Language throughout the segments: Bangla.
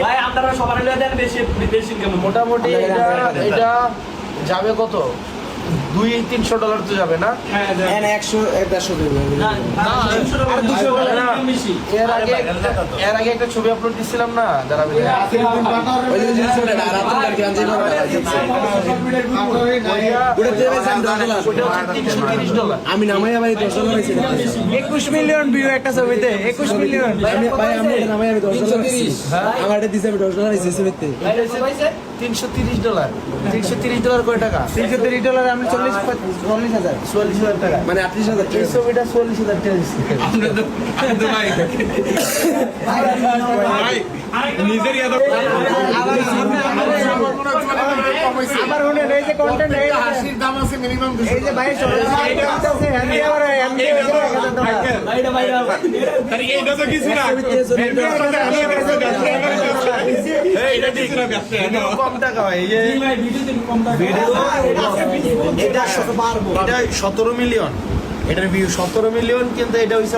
ভাই আপনারা সবার দেন বেশি বেশি কেমন মোটামুটি এটা যাবে কত $200-300 তো যাবে না? হ্যাঁ 100-150 দেবে এর আগে একটা ছবি আপলোড দিছিলাম না যারা $330। আমি নামাই আবার $10 $21 মিলিয়ন ভিউ একটা ছবিতে 21 মিলিয়ন ভাই আমি নামাই আমি $10 আমার এটা দিছে আমি $10 দিছি ছবিতে $330। $330 কয় টাকা? $330 আমি 40,000 $40,000 টাকা। মানে 38,000 এই ছবিটা $40,000 টাকা দিচ্ছে। আবার শুনেন এই যে কন্টেন্ট এই হাসির দাম আছে মিনিমাম এই যে ভাই চলে আছে আমি আবার এমডি ভাইটা ভাইরা আরে এইটা তো কিছু না এটা ঠিক না ভিডিও কম টাকা হয় এই যে এটা 17 মিলিয়ন এটার ভিউ 17 মিলিয়ন কিন্তু এটা হইছে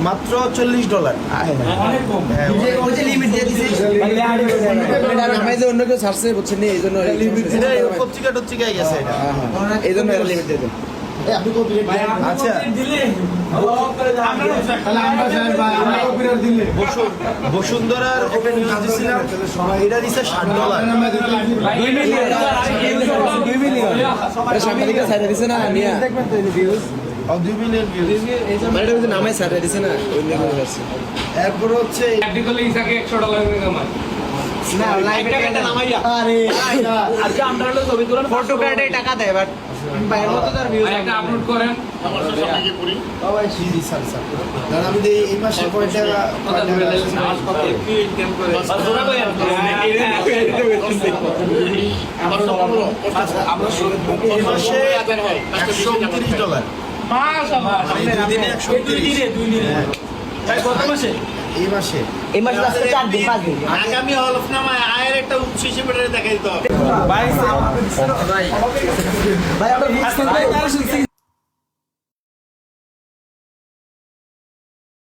মাত্র $40 ওই যে লিমিট দিয়ে দিছি এটা নামাই যে অন্য কেউ ছাড়ছে বুঝছেন এই জন্য এটা পত্রিকা টত্রিকায় গেছে এটা এই জন্য এটা লিমিট দিয়ে দেন আচ্ছা বসুন্ধরার ওপেন নিউজ দিছিলাম এটা দিছে $60 2 মিলিয়ন সাংবাদিকরা ছাড়া দিছে না নিয়া 2 মিলিয়ন ভিউজ মানে এটা হচ্ছে নামাই ছাড়া দিছে না ওই নিয়ে আছে এরপর হচ্ছে প্র্যাকটিক্যালি ইসাকে $100 করে কামায় না লাইভ এটা নামাইয়া আরে আজকে আমরা হলো ছবি তুলেন ফটো কার্ডে টাকা দেয় বাট বাইরে মতো তার ভিউ একটা আপলোড করেন সবাই সিজি সালসা কারণ আমি এই মাসে কয় টাকা আমরা এই মাসে $129 মাশাআল্লাহ দিনে 130 2 দিনে ভাই কত মাসে এই মাসে এই মাসে আজকে 4 দিন 5 দিন আগামী হলফনামায় আয়ের একটা উৎস হিসেবে দেখাই দিতে হবে। ভাই আমরা